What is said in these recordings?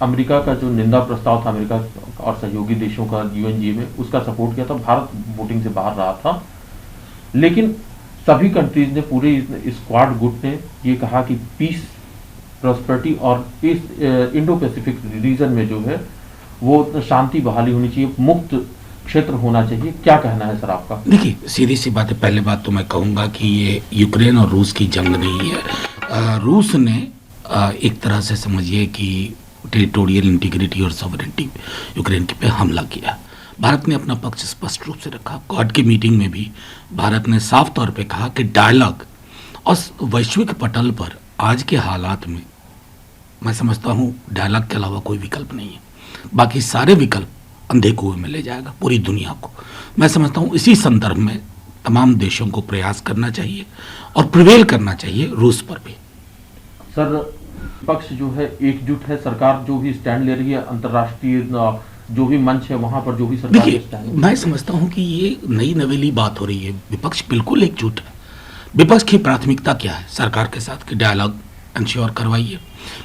America का जो निंदा प्रस्ताव था, अमेरिका और सहयोगी देशों का यूएनजी में, उसका सपोर्ट किया था। भारत वोटिंग से बाहर रहा था, लेकिन सभी कंट्रीज ने, पूरे इस क्वाड गुट ने ये कहा कि पीस, प्रॉस्पेरिटी और इस इंडो पैसिफिक रीजन में जो है वो शांति बहाली होनी चाहिए, मुक्त क्षेत्र होना चाहिए। क्या कहना है सर आपका? देखिए, सीधी सी बात है। पहले बात तो मैं कहूँगा कि ये यूक्रेन और रूस की जंग नहीं है। रूस ने एक तरह से समझिए कि टेरिटोरियल इंटीग्रिटी और सॉवरेनिटी यूक्रेन पे हमला किया। भारत ने अपना पक्ष स्पष्ट रूप से रखा। क्वाड की मीटिंग में भी भारत ने साफ तौर पे कहा कि डायलॉग और वैश्विक पटल पर आज के हालात में मैं समझता हूँ डायलॉग के अलावा कोई विकल्प नहीं है। बाकी सारे विकल्प अंधे कुएं में ले जाएगा पूरी दुनिया को। मैं समझता हूँ इसी संदर्भ में तमाम देशों को प्रयास करना चाहिए और प्रिवेल करना चाहिए रूस पर भी। सर, पक्ष जो है एकजुट है, सरकार जो भी स्टैंड ले रही है, अंतर्राष्ट्रीय जो भी मंच है वहां पर जो भी सरकार, देखिए, मैं समझता हूं कि ये नई नवेली बात हो रही है। विपक्ष बिल्कुल एकजुट है। विपक्ष की प्राथमिकता क्या है? सरकार के साथ कि डायलॉग इंश्योर करवाइए।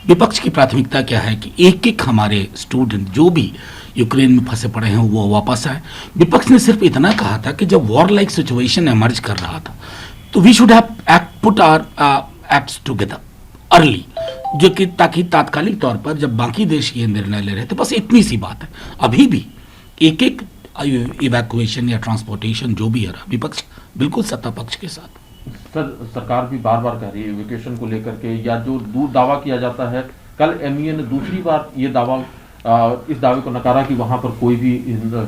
विपक्ष की प्राथमिकता क्या है कि एक एक हमारे स्टूडेंट जो भी यूक्रेन में फंसे पड़े हैं वो वापस आए। विपक्ष ने सिर्फ इतना कहा था कि जब वॉर लाइक सिचुएशन एमर्ज कर रहा था तो we should have put our acts together early, जो कि ताकि तात्कालिक तौर पर जब बाकी देश ये निर्णय ले रहे थे, बस इतनी सी बात है। अभी भी एक एक इवैक्यूएशन या ट्रांसपोर्टेशन जो भी है, विपक्ष बिल्कुल सत्ता पक्ष के साथ। सर, सरकार भी बार बार कह रही है इवैक्यूएशन को लेकर के, या जो दूर दावा किया जाता है। कल एमईए ने दूसरी बार ये दावा, इस दावे को नकारा कि वहां पर कोई भी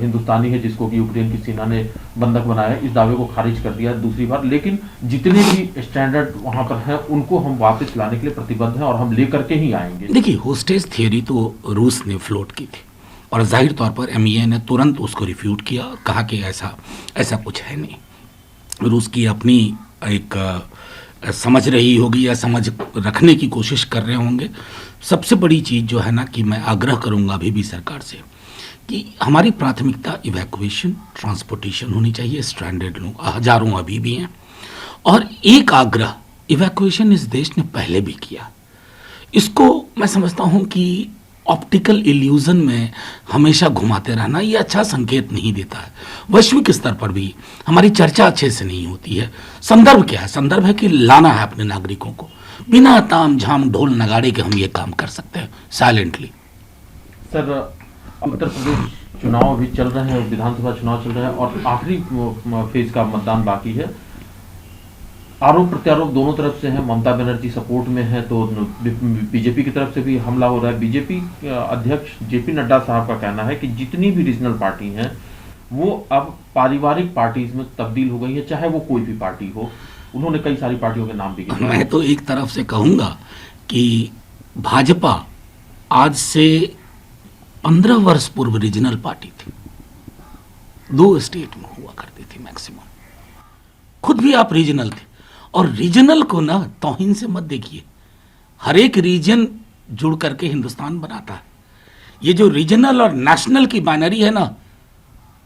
हिंदुस्तानी है जिसको कि यूक्रेन की सेना ने बंधक बनाया है। इस दावे को खारिज कर दिया दूसरी बार। लेकिन जितने भी स्टैंडर्ड वहां पर हैं उनको हम वापस लाने के लिए प्रतिबद्ध हैं और हम लेकर के ही आएंगे। देखिए, होस्टेज थियरी तो रूस ने फ्लोट की थी और जाहिर तौर पर एमईए ने तुरंत उसको रिफ्यूट किया, कहा कि ऐसा कुछ है नहीं। रूस की अपनी एक समझ रही होगी या समझ रखने की कोशिश कर रहे होंगे। सबसे बड़ी चीज़ जो है ना, कि मैं आग्रह करूंगा अभी भी सरकार से कि हमारी प्राथमिकता इवैक्यूएशन, ट्रांसपोर्टेशन होनी चाहिए। स्ट्रैंडेड लोग हजारों अभी भी हैं। और एक आग्रह, इवैक्यूएशन इस देश ने पहले भी किया। इसको मैं समझता हूं कि ऑप्टिकल इल्यूजन में हमेशा घुमाते रहना ये अच्छा संकेत नहीं देता है। वैश्विक स्तर पर भी हमारी चर्चा अच्छे से नहीं होती है। संदर्भ क्या है? संदर्भ है कि लाना है अपने नागरिकों को। बिना ताम झाम ढोल नगाड़े के हम ये काम कर सकते हैं साइलेंटली। सर, उत्तर प्रदेश चुनाव भी चल रहे हैं, विधानसभा चुनाव चल रहे हैं और आखिरी फेज का मतदान बाकी है। आरोप प्रत्यारोप दोनों तरफ से है। ममता बनर्जी सपोर्ट में है तो बीजेपी की तरफ से भी हमला हो रहा है। बीजेपी अध्यक्ष जेपी नड्डा साहब का कहना है कि जितनी भी रीजनल पार्टी हैं वो अब पारिवारिक पार्टीज में तब्दील हो गई है, चाहे वो कोई भी पार्टी हो। उन्होंने कई सारी पार्टियों के नाम भी किए। मैं तो एक तरफ से कहूंगा कि भाजपा आज से 15 वर्ष पूर्व रीजनल पार्टी थी। 2 स्टेट में हुआ करती थी मैक्सिमम। खुद भी आप रीजनल थे। और रीजनल को ना तौहीन से मत देखिए। हर एक रीजन जुड़ करके हिंदुस्तान बनाता है। ये जो रीजनल और नेशनल की बाइनरी है ना,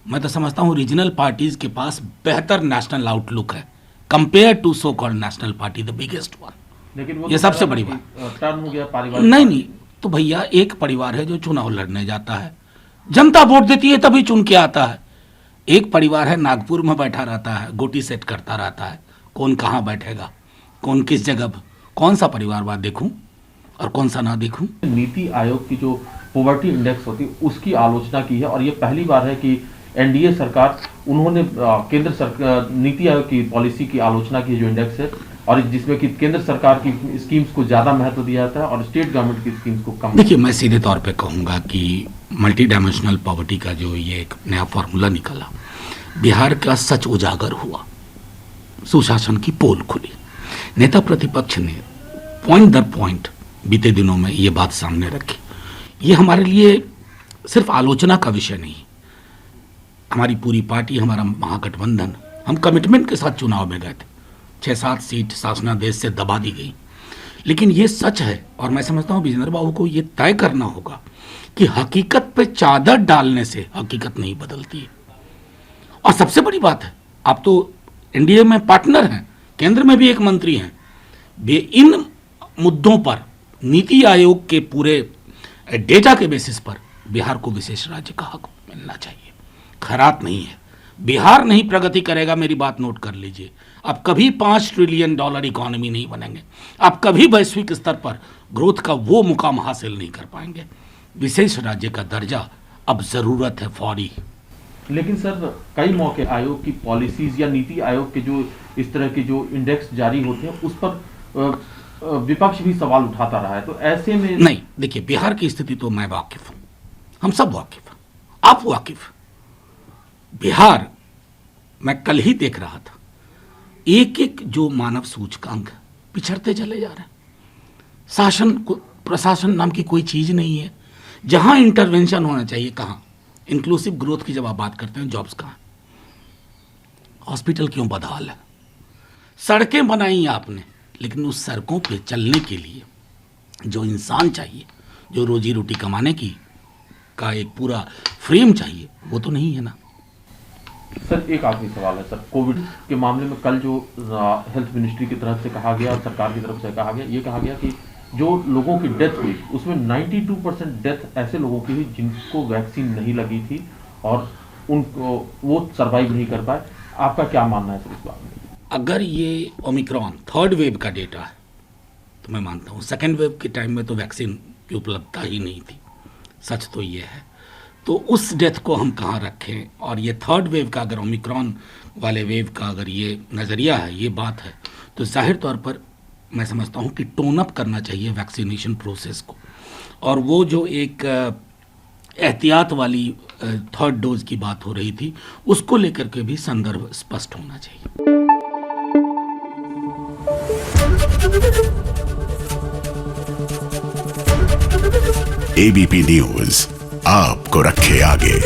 मैं तो समझता हूं रीजनल पार्टीज के पास बेहतर नेशनल आउटलुक है compare to so called national party, the biggest one. लेकिन वो ये सबसे बड़ी बात टर्न हो गया पारिवारिक। नहीं, तो भैया एक परिवार है जो चुनाव लड़ने जाता है, जनता वोट देती है तभी चुन के आता है। एक परिवार है नागपुर में बैठा रहता है, गोटी सेट करता रहता है, कौन कहाँ बैठेगा, कौन किस जगह, कौन सा परिवारवाद देखूं और कौन सा ना देखूं। नीति आयोग की जो पॉवर्टी इंडेक्स होती है उसकी आलोचना की है और ये पहली बार है कि एनडीए सरकार, उन्होंने केंद्र सरकार नीति आयोग की पॉलिसी की आलोचना की, जो इंडेक्स है, और जिसमें कि केंद्र सरकार की स्कीम्स को ज्यादा महत्व दिया जाता है और स्टेट गवर्नमेंट की स्कीम्स को कम। देखिए, मैं सीधे तौर पे कहूंगा कि मल्टी डायमेंशनल पॉवर्टी का जो ये एक नया फॉर्मूला निकला, बिहार का सच उजागर हुआ, सुशासन की पोल खुली। नेता प्रतिपक्ष ने पॉइंट दर पॉइंट बीते दिनों में ये बात सामने रखी। ये हमारे लिए सिर्फ आलोचना का विषय नहीं। हमारी पूरी पार्टी, हमारा महागठबंधन, हम कमिटमेंट के साथ चुनाव में गए थे। 6-7 सीट शासनादेश से दबा दी गई। लेकिन ये सच है और मैं समझता हूँ विजेंद्र बाबू को ये तय करना होगा कि हकीकत पे चादर डालने से हकीकत नहीं बदलती है। और सबसे बड़ी बात है, आप तो एनडीए में पार्टनर हैं, केंद्र में भी एक मंत्री हैं। वे इन मुद्दों पर नीति आयोग के पूरे डेटा के बेसिस पर बिहार को विशेष राज्य का हक मिलना चाहिए। खैरात नहीं है, बिहार नहीं प्रगति करेगा, मेरी बात नोट कर लीजिए। अब कभी $5 ट्रिलियन इकोनॉमी नहीं बनेंगे, आप कभी वैश्विक स्तर पर ग्रोथ का वो मुकाम हासिल नहीं कर पाएंगे। विशेष राज्य का दर्जा अब जरूरत है फौरी। लेकिन सर कई मौके आयोग की पॉलिसीज या नीति आयोग के जो इस तरह के जो इंडेक्स जारी होते हैं उस पर विपक्ष भी सवाल उठाता रहा है, तो ऐसे में नहीं, देखिए बिहार की स्थिति तो मैं वाकिफ हूं, हम सब वाकिफ हैं, आप वाकिफ। बिहार मैं कल ही देख रहा था, एक एक जो मानव सूचकांक पिछड़ते चले जा रहे हैं। प्रशासन नाम की कोई चीज नहीं है। जहां इंटरवेंशन होना चाहिए, कहां इंक्लूसिव ग्रोथ की जब आप बात करते हैं, जॉब्स कहां? हॉस्पिटल क्यों बदहाल है? सड़कें बनाई आपने, लेकिन उस सड़कों पे चलने के लिए जो इंसान चाहिए, जो रोजी रोटी कमाने की का एक पूरा फ्रेम चाहिए, वो तो नहीं है ना। सर एक आखिरी सवाल है सर, कोविड के मामले में कल जो हेल्थ मिनिस्ट्री की तरफ से कहा गया और सरकार की तरफ से कहा गया, ये कहा गया कि जो लोगों की डेथ हुई उसमें 92% डेथ ऐसे लोगों की हुई जिनको वैक्सीन नहीं लगी थी और उनको वो सरवाइव नहीं कर पाए। आपका क्या मानना है सर इस बारे में? अगर ये ओमिक्रॉन थर्ड वेव का डेटा है तो मैं मानता हूँ, सेकेंड वेव के टाइम में तो वैक्सीन की उपलब्धता ही नहीं थी, सच तो ये है। तो उस डेथ को हम कहाँ रखें, और ये थर्ड वेव का अगर ओमिक्रॉन वाले वेव का अगर ये नज़रिया है, ये बात है, तो जाहिर तौर पर मैं समझता हूँ कि टोन अप करना चाहिए वैक्सीनेशन प्रोसेस को। और वो जो एक एहतियात वाली थर्ड डोज की बात हो रही थी, उसको लेकर के भी संदर्भ स्पष्ट होना चाहिए। एबीपी न्यूज आपको रखे आगे।